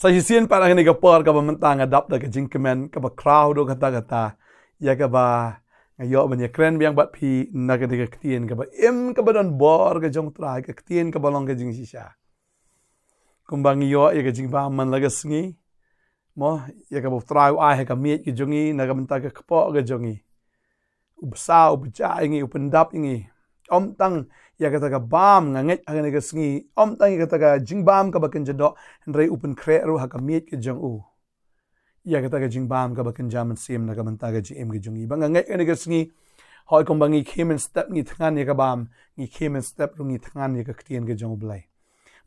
Sayusin parang ni kapor ka mentang adap da kajing kemen ka ba crowd do kata ya ka ba ngayo ban ya kren biang bat pi na ka diga ktien ka ba ka ba don bor ka jong trai ka ktien ka balong ka jing sisa kumbang yo ya ka jing ba man laga sngi mo ya ka ba trai ai ka miet ki jongi na ka mentang ka kapo ka jongi ubsa ubja ingi upendap ingi om tang ya kata ka bam nganget agane ka sngi om tang ya kata ka jing bam ka bakin jado ndrei upen kre ru ha ka miet ke jong u ya kata ka jing bam ka bakin jaman sim na ka manta ka jim ke jongi bang nganget ane ka sngi hoi kom bangi kemen step ngi thangan ya ka bam ngi kemen step ru ngi thangan ya ka ktien ke jong blai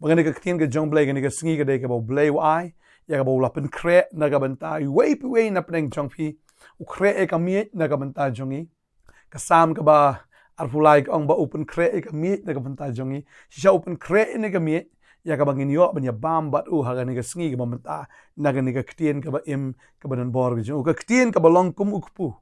bang ane ka ktien ke jong blai ane ka sngi ka dei ka bo blai wai ya ka bo lapen kre na ka banta wei na pneng jong pi u kre e ka miet na ka banta jongi kasam ka ba arpulai ka ong ba open kre e ka miet na ka banta jongi sisa open kre e ka miet ya ka bangin yo ban ya bam bat u ha ga ni ka sngi ka banta na ga ni ka ktien ka ba ka ban bor ka jong ka ktien ka balong kum ukpu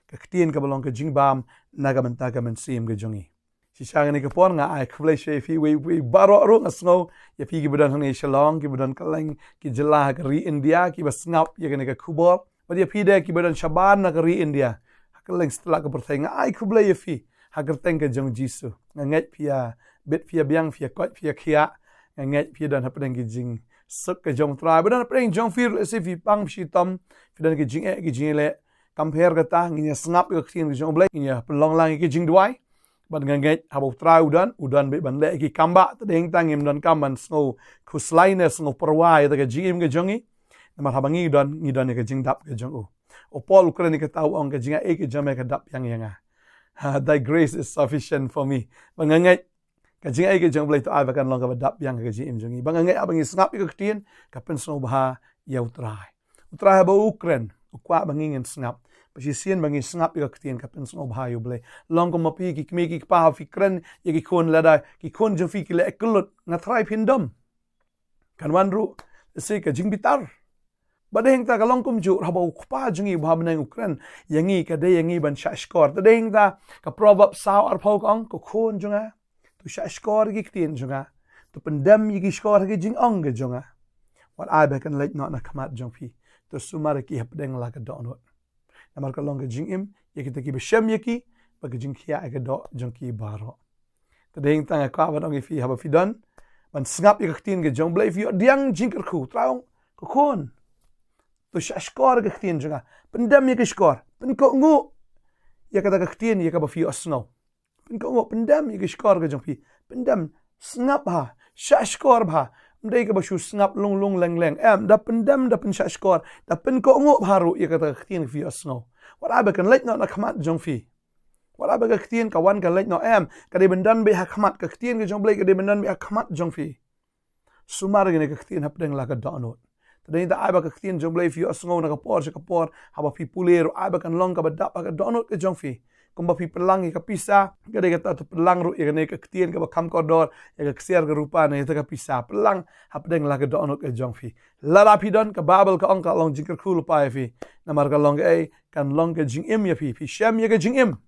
ka ktien ka balong ka jing bam na ka banta ka men sim ka jongi sisa ga ni ka por nga ai khwlai she fi we baro ru nga sngo ya fi ki budan ni Shillong ki budan kaleng ki jela ka ri India ki ba snap ya ga ni ka khubor ba ya fi de ki budan shaban na ka ri India kaleng setelah ka perthai nga ai khwlai ya fi hagar tengka jong jisu nganget pia bit pia biang pia kot pia kia nganget pia dan hapdeng ki jing suk ka jong trai badan hapdeng jong fir se fi pang shi tom fidan ki jing le compare ka ta nginya snap ka khin ki jong blai nginya pelong lang ki jing duai ban nganget habo trai udan be ban le ki kamba tadeng tangim dan kamban snow kuslaines ngo perwai ta ka jing ka jongi namar habangi dan ngidan ka jing dap ka jong o pol ukraini ka tau ong ka jinga ki jame ka dap yang yanga thy grace is sufficient for me bangangai ka jing ai ka jong blai to ai bakan long ka dap yang ka jing jongi bangangai abangi snap ka ktien ka pen sno bha ya utrai ba ukren ukwa banging snap pasisien bangi snap ka ktien ka pen sno bha yu blai long ko mapi ki kmi ki pa fi kren ye ki kon lada ki kon jo fi ki le eklut na trai pindom kan wanru se ka jing bitar badeng ta kalong kum ju rabo khpa jungi bhamnang ukran yangi ka de yangi ban sha skor ta deng ta ka proverb saw ar phok ong ko khon junga tu sha skor gi ktien junga tu pendam gi skor gi jing ong ge junga what I bekan late not na kamat jong pi tu sumar ki hapdeng la ka donot namar ka long ge jing im ye ki ki beshem ye ki ba ge jing khia ge do jong ki baro ta deng ta ka ba ong fi haba fi don ban snap ye ktien ge jong blai fi diang jing ker khu traung ko khon tu shashkor ka ktien junga pendam ye ka skor pen ko ngu ya ka ktien ye ka ba fi osno pen ko ngu pendam ye ka skor ka jong pi pendam snap ha shashkor bha ndai ka ba shu snap lung leng da pendam da pen shashkor da pen ko ngu haru ye ka ktien fi osno what I can let not na khamat jong fi what I ka ktien ka wan ka let no ka de bendan be ha khamat ka ktien ka jong blai ka de bendan be ha khamat jong fi sumar ge ne ka ktien hapdeng la ka donot tadeng ta aiba ka ktien jong blai fi osngo na ka por haba fi pulero aiba kan long ka badap ka donot ke jong fi kumba fi pelang ka pisa ka de ka tu pelang ru ya ne ka ktien ka ba kam kodor ya ka ksiar ka rupa na ya ka pisa pelang hapdeng la ka donot ke jong fi lara pi don ka babel ka ong ka long jingker khul pa fi namar ka long ai kan long ka jing im ya fi sham ya ka jing im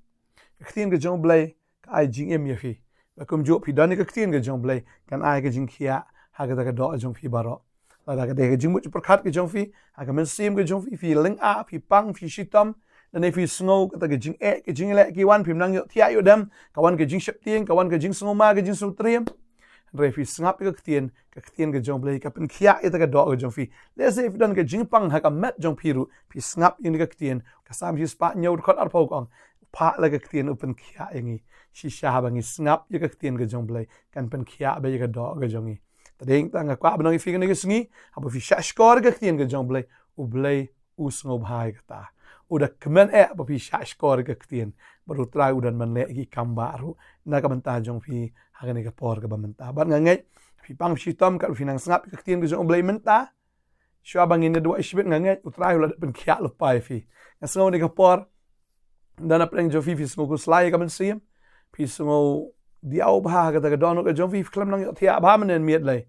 ka ktien ka jong blai ka ai jing im ya fi ba kum jo pi don ka ktien ka jong blai kan ai ka jing khia ha ka do jong fi baro Lada ka deh jing much perkat ke jong fi ha ka men sim ke jong fi ling a fi pang fi shitam dan fi sngo ka ke jing le ki wan phim nang yo thia yo dam ka wan ke jing shep tieng ka wan ke jing sngo ma ke jing Nongthymmai re fi snap ka ktien ke jong blai ka pen khia eta ka do ke jong fi le se fi dan ke jing pang ha ka met jong fi ru fi snap in ka ktien ka sam hi spa nyau khot ar phok ong pa la ka ktien upen khia yangi shi sha bangi snap ye ka ktien ke jong blai kan pen khia be ka do ke jongi tadeng ta nga kwa banong fi ka ne sngi haba fi shashkor ka ktien ka jong blai u blai u sngo bhai ka ta u da kmen ba fi shashkor ka ktien baru trai udan man le ki kambaru na ka banta jong fi ha ne ka por ka banta ban nga ngai fi pang fi tom ka fi nang snap ka ktien ka jong blai menta shwa bangin ne do ishbet nga ngai u trai u pen khia lo pai fi nga sngo ne ka por dan apreng jo fi sngo ku slai ka ban sim fi sngo di au bha ka ta don ka jong fi klam nang thia bha man miet lai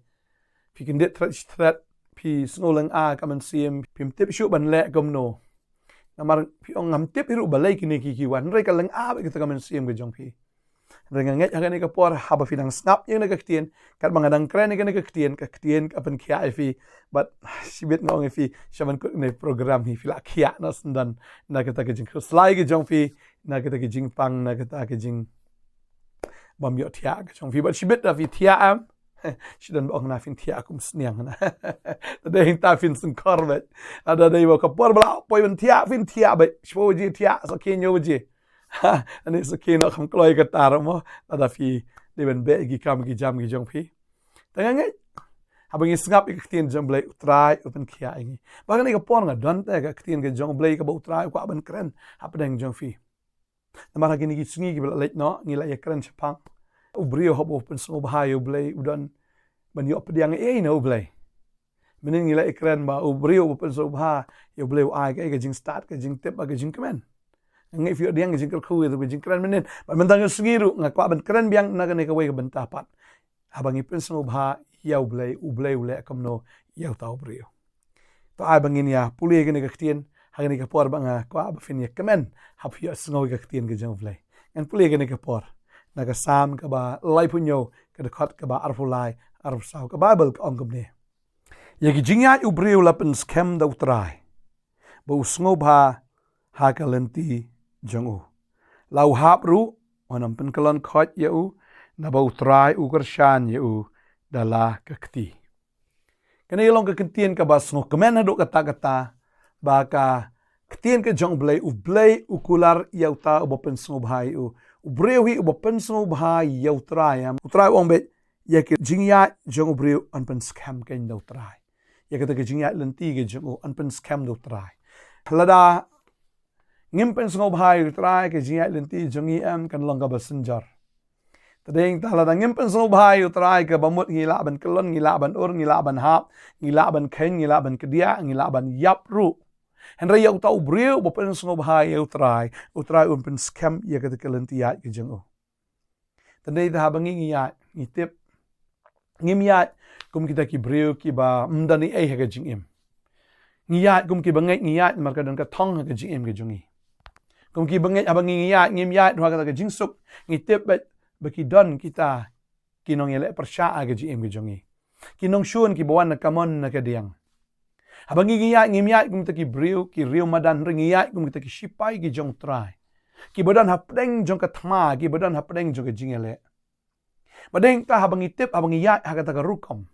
fi kin det thret fi snoleng a ka man sim pim tip shu ban le gom no namar fi ong ngam tip hiru balai ki wan re ka leng a ka ta man sim ka jong fi Renganget hagan ni kapor haba finang snap yang nak ketien kat mangadang kren ni ketien kapan kia ifi but sibit ngong ifi shaman kut ni program hi fila kia na sendan na kita ke jing slai ke jong fi na kita ke jing pang na kita ke jing bam yo tia ke jong fi but sibit da fi tia am sidan bong na fin tia kum sniang na da hing ta fin sun korvet ada dai wa kapor bla poi ben tia fin tia ba shpo ji tia so ke nyo ji ani so ke no kham kloi ka tar mo ada fi de ben be gi kam gi jam gi jong fi tangangai habang isngap ikatien jong blai utrai open kia ingi bagan ka pon nga don ta ka katien ka jong blai ka ba utrai ko aban kren apdeng jong fi namara gini gi sungi gi bla leit no ngi la ya kren chapang ubrio hob open so bahai blai udon ban yo pediang no blai menin ngi la kren ba ubrio open so bah yo blai ai ka jing start ka jing tip ka jing kemen ngai fi diang jing ku itu jing kren menin ban mentang sungiru nga ko aban kren biang na ka ne ka wei ka bentapat habang ipin so bah yau blai ule kamno yau tau brio to ai bangin ya puli gani ka ktien hagani ka por banga ko ab fin ya kemen hap ya sngo ka ktien ga jong blai en puli gani ka por naga sam ka ba lai punyo ka de khat ka ba arfulai arf sau ka bible ka ongom ne ya gi jingya u brio lapen skem da utrai bo sngo ba ha ka lynti jong u lau hap ru onam pen kalon khat ya u na ba utrai u kershan ya u dala kekti. Kena ilong ke ketien ka bas ngo kemen haduk kata-kata baka ketien ke jong blai ukular yau ta ubopen sngo bahai u brewi ubopen sngo bahai yau trayam utrai ong bet ya ke jingya jong brew an pen scam ken do trai ya ke jingya lynti ke jong an pen scam do trai lada ngim pen sngo bahai trai ke jingya lynti jongi am kan long ka bas synjor tadeng ta lada ngim pen sngo bahai utrai ke bamut ngila ban kelon ngila ban ur ngila ban hap ngila ban kane ngila ban kedia ngila ban yap ru henry yau ta brew bopen sngo bahai utrai un pen scam ya ke lynti ya ke jong tadeng ta bangi ngiya ngitip ngim yat kum kita ki brew ki ba mdani ai ha jing im ngiyat kum ki bangai ngiyat marka dan ka thong ha jing im ke jungi kum ki bangai abang ngiyat ngim yat wa ka jing suk ngitip baki don kita kinong yele persya ha jing im ke jungi kinong shun ki bawan na kamon na ka diang abang ngiyat ngim yat kum ta ki brew ki riu madan ngiyat kum kita ki shipai ki jong trai ki badan hapdeng jong ka thma ki badan hapdeng jong ka jing yele Badeng ta habang itip habang iyat hagata ka rukom.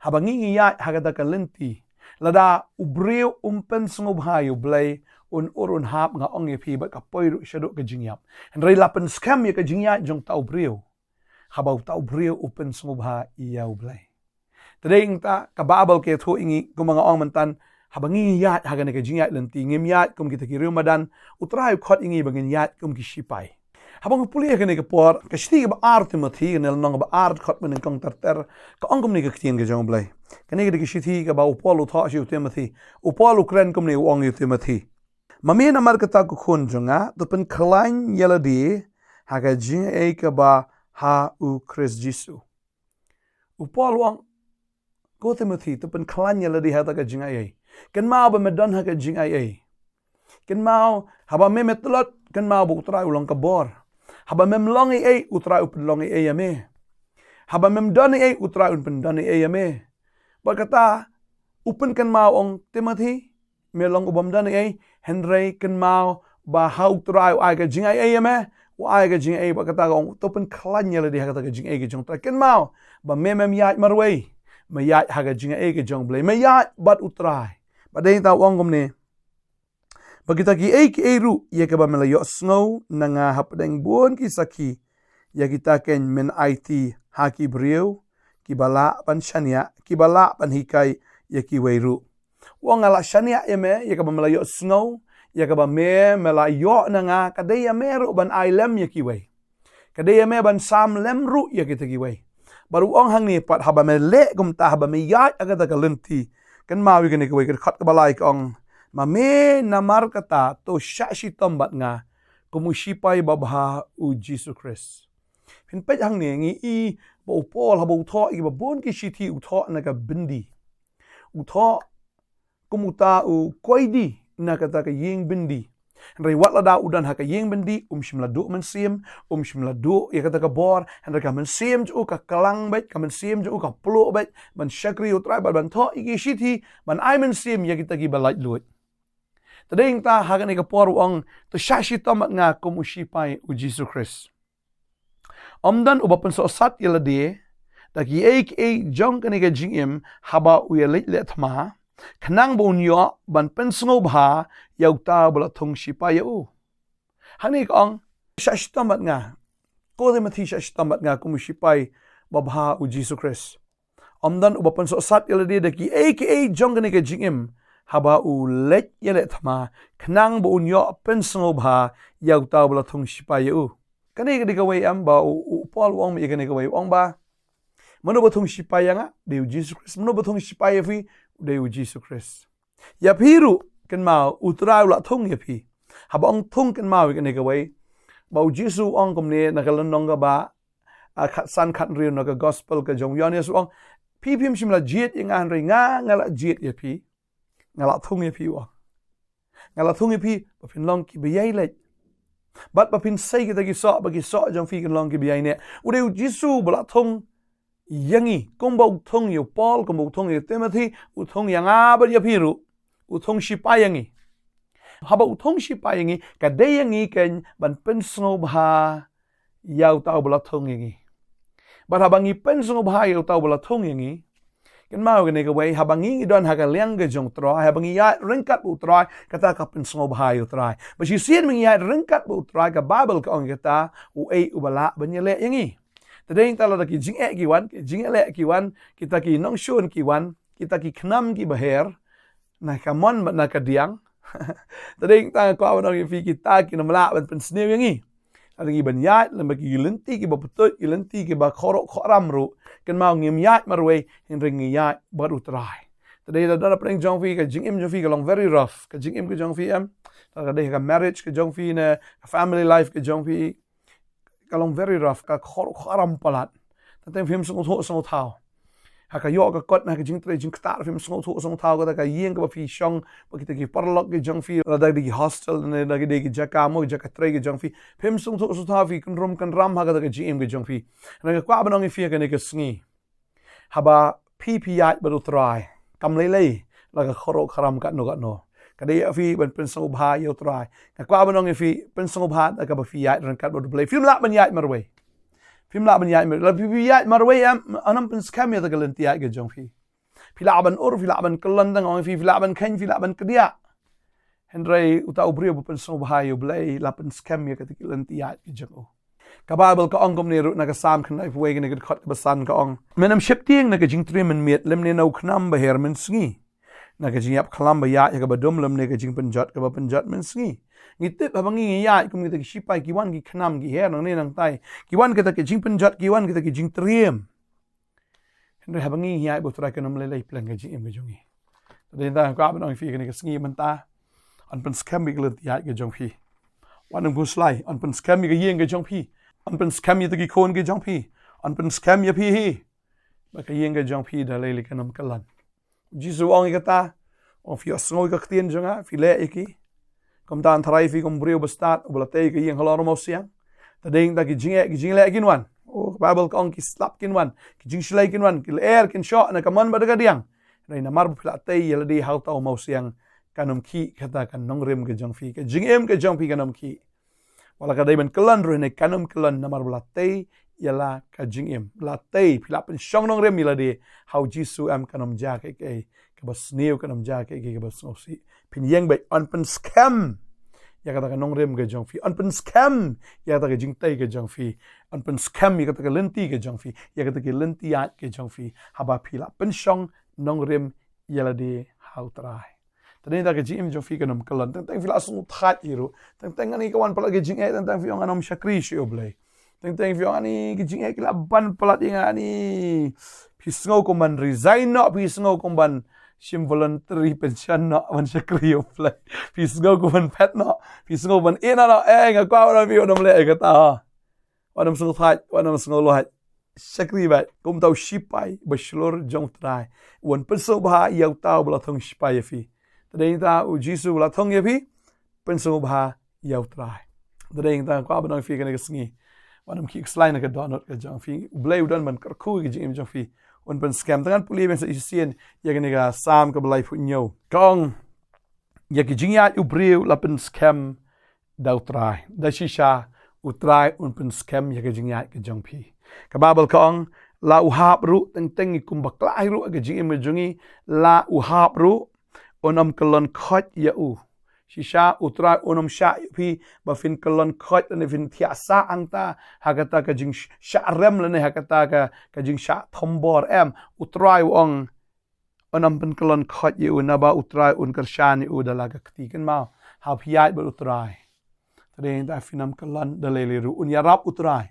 Habang iyat hagata ka lynti. Lada ubriw umpen sungubhayo blay urun hap nga ong ipi ba ka poyru syaduk ka jingyap. Henry lapen scam ya ka jingyap jong ta ubriw. Habaw ta ubriw umpen sungubha iyaw blay. Tadeng ta kababal ke thu ingi kung mga ong mantan habang iyat hagana ka jingyap lynti ngimyat kum kita ki madan utrayo khot ingi bangin yat kum ki shipay. Habang puli ka ni kapor kasi ba art timothy nel nong ba art khot men kong tarter ka ongom ni ka ktien ka jong blay kani ka kishiti ka ba upolo tha shi timothy upolo kren kom ni ong timothy mami na mar ka ta ko khon jonga to pen klain yeladi ha ka jing e ka ba ha u chris jisu upolo ong ko timothy to pen klain yeladi ha ta ka jing ai ken ma ba medon ha ka jing ai ken ma haba me metlot ken ma bu tra ulong ka bor haba mem longi ei utra upen longi ei ame haba mem doni ei utra upen doni ei ame berkata upen kan mau ong timothy melong ubam doni ei henry kan mau ba hau tra ai ka jing ei ame wa ai ka jing ei berkata ong topen klanya le di kata ka jing ei ka jong tra kan mau ba mem yat marwei ma yat ha ka jing ei ka jong blai ma yat bat utrai ba dei ta ong gom ne Bagita ki eru ya ke ba melayo snow nanga hapdeng buon ki saki ya kita ken men IT haki brew ki bala pan shania ki bala pan hikai ya ki weiru wong ala shania ya me ya ke ba melayo snow ya ke ba me melayo nanga kadaya meru ban ailem ya ki wei kadaya me ban sam lem ru ya kita ki wei baru ong hang ni pat haba me le gum ta haba me yat aga ta lynti kan ma wi ke wei ke khat ka balai ka ong Mame namar kata to syashi tombat nga kumushipay babha u Jesus Christ. Pinpet hang ni ngi I ba upol haba utho I ba bon ki shiti utho na ka bindi. Utho kumuta u koidi na kata ka ying bindi. Henry wat lada udan haka yeng bendi shimladu men sim shimladu ya kata khubor henry ka men sim ju ka kalang bet ka men sim ju ka plo bet man shakri utrai ban tho igi shithi man ai men sim ya kita gi balai lut tading ta haka ni ka por ong to shashi tomat nga usipai u Jesus Christ omdan ubapen so sat yelade dak yeik jong kani ka jingim haba u yelit le thma Kanang bunyo ban pensngo bha yauta bula thong shipa yau. Hani kong shashtamat nga. Ko de mathi shashtamat nga kumushipai babha u Jesus Christ. Omdan ubapan so sat yalade daki aka jongane ke jingim haba u let yalet thama kanang bunyo pensngo bha yauta bula thong shipa yau. Kani ka dikaway am ba u Paul wong mi kani kaway ong ba. Mano ba thong shipa nga de Jesus Christ. Mano ba thong shipa yafi de Jesus Christ. Ya piru kan mau utrai la thong ya pi. Haba ong thong kan mau kan gawai. Ba Jesus ong komne nakalanong ga ba san khat ri no ga gospel ka jong yones ong pi pim shim la jiet yang an ri nga la jiet ya pi. Ngala thong ya pi wa. Ngala thong ya pi ba pin long ki biyai le. Bat ba pin sai ki ta ki so ba ki so jong fi kan long ki biyai ne. Ude Jesus bla thong yangi kumbau thong yu Paul kumbau thong yu Timothy uthong yanga ba ya piru uthong shipa yangi haba uthong shipa yangi ka de yangi ken ban pensno bha yau tau bla thong yangi ba habangi pensno bha yau tau bla thong yangi ken mau ne ka wei habangi don ha ka leng ge jong tro habangi ya rengkat u tro kata ka pensno bha yu tro ba si sien meng ya rengkat u tro ka Bible ka ong kata u u bala ban yele yangi Tadeng tala da ki jing ele kiwan, kita ki nong shun kiwan, kita ki knam ki baher, na kamon na kadiang. Tadeng tala ko awan ang fi kita ki namla ban pen snew yangi. Ada ki ban yat, lamba ki lynti ki ba putut, lynti ki ba khoro khoram ru, kan mau ngim yat marwe hin ring yat baru try. Tadeng da pring jong fi ka jing jong fi ka long very rough, ka jing ka jong fi am. Tadeng ka marriage ka jong fi na family life ka jong fi kalong very rough ka kharam palat tateng phim song thao ha ka yo ka kot na ka jing tre jing tar phim song thao ka yeng ka fi shong ba ki ki parlok ki jong fi la da ki hostel ne da ki jaka mo jaka tre ki jong fi phim song thao fi kan ram ha ka gm ki jong fi na ka kwa banong fi ka ne ka sngi ha ba ppi ba do try kam le la ka kharam ka no Kadai afi ban pensong bha yo try. Ka kwa banong afi pensong bha ka ba fi yat ran kat bo play. Film la ban yat marwe. Film la ban yat mar. La fi yat marwe am anam pens kam ya ka lenti yat ga jong fi. Fi la ban fi la ban kelan dang ong fi la ban khan fi la ban kedia. Henry uta ubri bo pensong bha yo play la pens kam ya ka lenti yat ga jong. Ka Bible ka ong kom ne ru na ka sam khan if we ga ga khat ba san ka ong. Menam ship tieng na ka jing tre men met lem ne no knam ba her men sngi. Na ka jing yap khalam ba ya ka ba dum lam ne ka jing penjat ka ba penjat men sngi ngitip habangi ya kum kita ki shipai ki wan ki khnam ki her nang ne nang tai ki wan kita ki jing penjat ki wan kita ki jing triem henry habangi ya bo tra ka nam le plan ka jing em ka jongi de da ka ba nang fi ka ne ka sngi man ta an pen scam bi glet ya ka jong fi wan ang bu slai an pen scam ka yeng ka jong fi an pen scam ya ki kon ka jong fi an pen scam ya fi hi ba ka yeng ka jong fi da le ka nam kalan Jesus ong kata of your snow ka tien jonga fi le iki kom dan trai fi kom brio bestat ubla te ka yeng halor mo siang ta ding da ki jing le kin wan o Bible ka ong ki slap kin wan ki jing shlai kin wan ki air kin shot na kaman ba daga diang nei na mar phla te yel di hau ta mo siang kanum ki kata kan Nongkhryiem ka jong fi ka jing em ka jong fi kanum ki wala ka dai ban kelan ro ne kanum kelan na mar bla te yala ka jing em la te phila pen shong Nongkhryiem mila de how Jesus am kanum ja ke ka bas neu kanum ja ke bas osi pin yeng bai on pen scam ya kata ka Nongkhryiem ka jong fi on pen scam ya kata ka jing te ka jong fi on pen scam ya kata ka lynti ka jong fi ya kata ka lynti ya ka jong fi haba phila pen shong Nongkhryiem yala de how try tadi da ka jing jong fi kanum kalan tang phila sung that iru tang ani ka wan pala ka jing tang fi ong anam shakri shi oblay teng fi ani ki jing ek la ban palat yang ani pisngau ko man resign no pisngau ko ban sim voluntary pension no man shakri oblay pisngau ko ban pet no pisngau ban ena no nga kwa na fi onam le ka ta onam sung that onam sung lo hat shakri ba kum tau shipai bashlor jong trai won penso ba yaw tau bla thong shipai fi tadei ta u Jesus bla thong ye fi pensubha yau trai dring ta kwa banong fi kan ke sngi wanam ki slide ka donut ka jong fi blay udan man kar khu ki jing jong fi un pen scam tangan puli ben sa isien ya kan ga sam ka blay fu nyo kong ya ki jing ya u breu la pen scam dau trai da shisha u trai un pen scam ya ka jing ya ka jong fi ka babel kong la u hap ru teng teng kum baklai ru ka jing me jungi la u hap ru onam kalon khot ya u shisha utrai onam sha pi ba fin kalon khot ne fin thia sa angta hakata ka jing sha rem le ne hakata ka jing sha thombor em utrai ong onam pen kalon khot ya u na ba utrai un kar sha ni u dala ka kti kan ma ha phiai ba utrai tadeng ta finam kalon dalele ru un ya rap utrai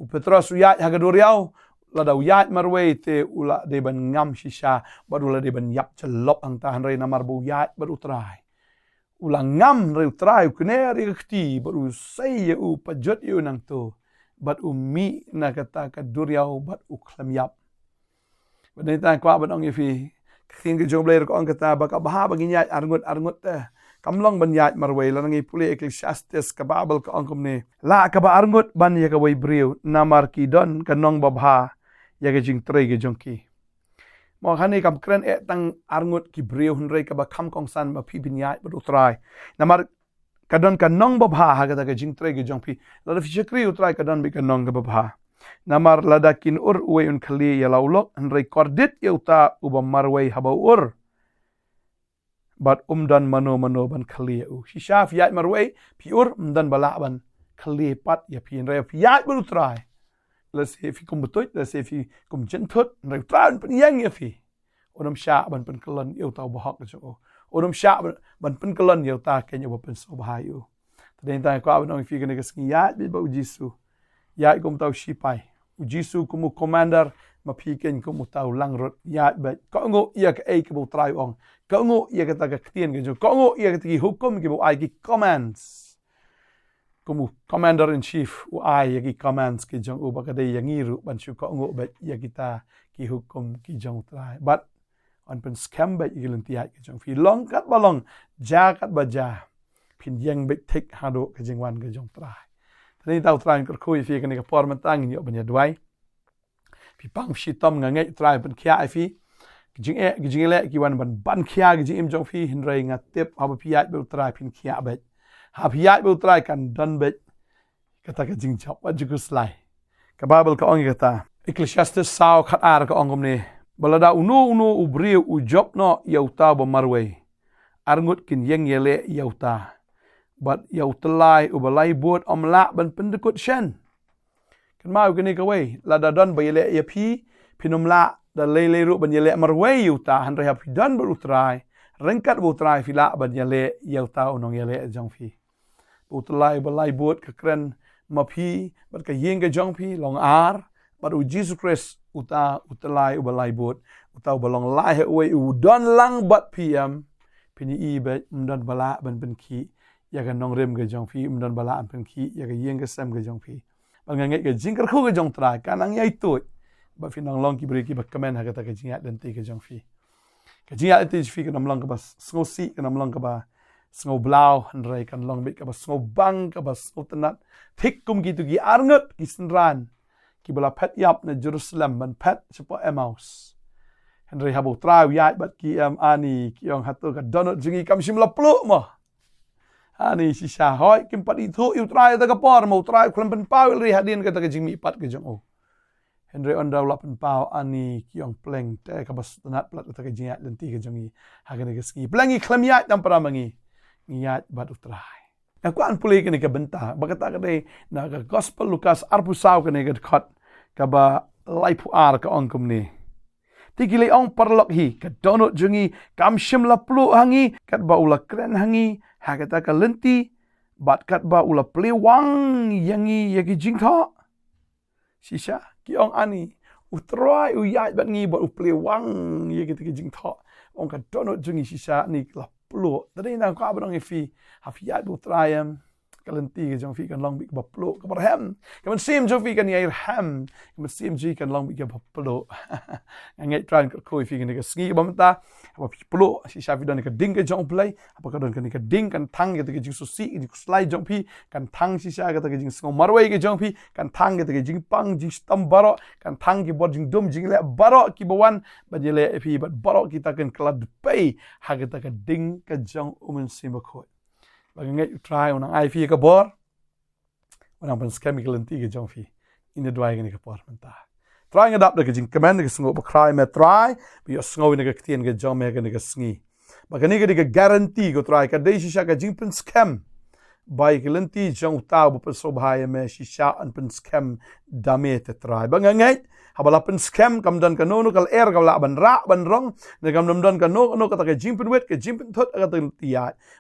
u petros u ya hagadur yau lada uyat marway te ula de ban ngam shisha badula de ban yap celop ang tahan rei namar bu yat baru trai ula ngam rei trai kene ri kti baru sei u pajot yu nang tu bat mi na kata ka duryau bat u klam yap badai ta kwa badong yefi khin ke jobler ko ang kata baka baha bagi yat arngut te kamlong ban yat marway lanangi puli ecclesiastes ka babel ko angkum ne la ka ba arngut ban ya ka way briu namar ki don kanong babha ya ke jing trei ke jongki mo khani kam kren e tang arngut ki breu hun rei ka ba kham kong san ma phi bin yai bu trai namar kadon ka nong ba bha ha ka jing trei ke jongpi la fi chakri utrai kadon bi ka nong ka ba bha namar lada kin ur we un khali ya laulok hun rei kordit yauta uba marwei haba ur bat dan mano ban khali u shisha fi yai marwei pi ur dan bala ban khali pat ya phi rei fi yai bu trai la se fi kum butut la se fi kum chen thut rei tran pen yang ya fi onam sha ban pen kalon eu tau ba hok jo onam sha ban pen kalon eu ta ken yo pen so ba yu den ta kwa ban fi ken ke ski ya bi ba jisu ya kum tau shi pai jisu kum commander ma phi ken kum tau lang rot ya ba ko ngo ya ke ke bu trai ong ko ngo ya ke ta ka tien ke jo ko ngo ya ke ti hukum ke bu ai ki commands como commander in chief u ai yagi commands ki jong u bakade yangiru ban shu ko ngo bet yagita ki hukum ki jong trai but on pen scam bet yigilantia ki jong fi long kat balong ja kat ba ja pin yang bet tek hado ki jing wan ki jong trai tani tau trai ko khu fi kan ka por man tang ni ban ya dwai pi pang shi tom nga ngai trai pen khia fi ki jing le ki wan ban khia ki jing jong fi hin rei nga tep ha pi ya be trai pin khia bet hapiat bu try kan dan bet kata ka jing chap ajuku slai ka bible ka ongi kata ecclesiastes sao khat ar ka ongom ne balada unu ubriu u job no yauta ba marwei arngut kin yeng yele yauta but yautlai u balai bot omla ban pendekut shen kan mau kini ka wei lada dan ba yele ya pi pinumla da lele ru ban yele marwei yauta han re hapi dan bu try rengkat bu try fila ban yele yauta unong yele jong fi utlai balai bot ka kren mapi bat ka yeng ka jong pi long ar bat u Jesus Christ utlai balai bot utau balong lai he we u don lang bat pm pini i bet dan bala ban pen ki ya ka Nongkhryiem ka jong pi dan bala an pen ki ya ka yeng ka sam ka jong pi bang ngai ka jing ka khu ka jong trai kanang yai tu ba finang long ki bre ki ba comment ha ka ta ka jing ya den ti ka jong pi ka jing ya ti fi ka nam long ka bas ngo si ka nam long ka ba sngo blau handrai kan long bit ka bas sngo bang ka bas sngo tanat thik kum ki tu ki arngut ki sinran ki bala pet yap na Jerusalem ban pet sepo Emmaus handrai habu trau yai bat ki ani ki ong hatu ka donut jingi kam sim la plu mo ani si sha hoi kim pat i thu u trai ta ka por mo trai klam pen pau ri hadin ka ta ka jing mi pat ka jong o handrai on daw la pen pau ani ki ong pleng te ka bas tanat plat ta ka jing ya lenti ka jongi ha ka ne ka ski plengi klam ya tam para mangi niat batu trai. Aku an pulih kene ke benta. Bakata kene na ke gospel Lukas arpusau kene ke khot ka ba laipu ar ka ongkum ni. Tigile ong parlok hi ke donut jungi kam shim la plu hangi kat ba ula kren hangi ha kata ka lynti bat kat ba ula plewang yangi yaki jingtha. Shisha ki ong ani utrai u yat bat ngi ba u plewang yaki ki jingtha. Ong ka donut jungi shisha ni la plu tadi na ka abang fi hafiat bu trayam kalenti ke jong fi kan long bi ke baplo ke barhem ke man sim jong fi kan yair ham ke man sim ji kan long bi ke baplo ngai tran ke khoi fi kan ke sngi ke bamta apa pi plo si sha fi don ke ding ke jong play apa ka don ke ding kan thang ke jing su si ke slide jong fi kan thang si sha ke jing sngo marwai ke jong fi kan thang ke jing pang jing stam baro kan thang ke bod jing dum jing le baro ki bawan ba jele fi bat baro kita kan klad pay ha ke ding ke jong sim khoi bagi ngai try unang ai fi ke bor unang pan scam ke lenti ke jong fi in the dry ke por menta try ngadap de ke jing command ke sngo ba cry me try bi sngo ne ke tien ke jong me ke sngi bagi ni ke guarantee ko try ka dei shisha ke jing pan scam bai ke lenti jong ta bu pa so bhai me shisha an pan scam dame te try bang ngai habala pan scam kam dan ka no kal air ka la ban ra ban rong ne kam dan ka no ka ta ke jing pan wet ke jing pan thot ka ta ti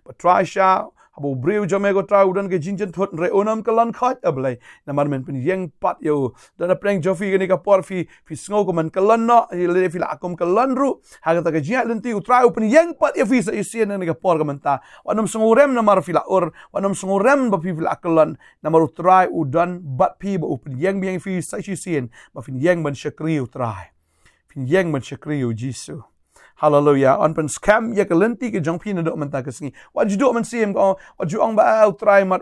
but try sha habo breu jome go try udan ke jinjen thot re onam kalan khat ablai namar men pen yeng pat yo dan preng jofi ke ni ka por fi sngo ko man kalan no le fi la kom kalan ru ha ta ke jia lenti u try pen yeng pat e fi sa isien ni ka por ka menta wanam sngo rem namar fi la or wanam sngo rem ba fi la kalan namar u try udan bat pi ba pen yeng biang fi sa isien ba fin yeng man shakri u try fin yeng man shakri u jisu Hallelujah. On pen scam ya ke lenti ke jong pin do man ta ke sngi. Wat ju do man sim ko wat ju ong ba try mat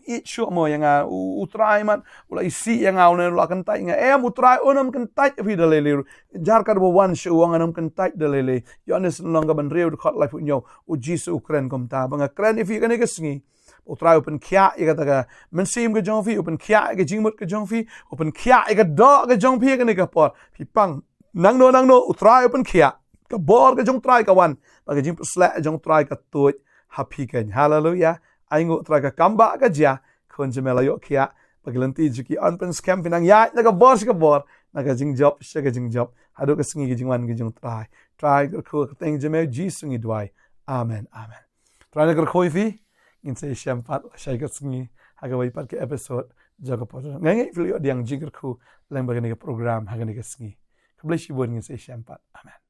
eat shu mo yang u try mat ula isi yang au ne la kan tai nga u try onam kan tai fi de le jar kar bo wan shu ong anam kan tai de le yones long ban reu de khot life nyo u jisu ukren kom ta banga kren if ke ne ke sngi u try open kya ya ta ka man sim ke jong fi open kya ke jing mut ke jong fi open kya ke do ke jong fi ke ne ke por pi pang nang no u try open kya ka bor ka jong try ka wan ba ka jing sla jong try ka tu happy kan hallelujah ai ngo try ka kamba ka ja khon jemela yo kya ba ka lenti jiki on pen scam pinang ya na ka bor na ka jing job hadu ka sngi jing wan ka jong try ka ko teng jeme ji sngi dwai amen try na ka khoi fi in se sham pat shai ka sngi ha ka wai pat ke episode jaga pot ngai fili diang jing ka khu lang ba ka ni ka program ha ka ni ka sngi ka bless you bon in se sham pat amen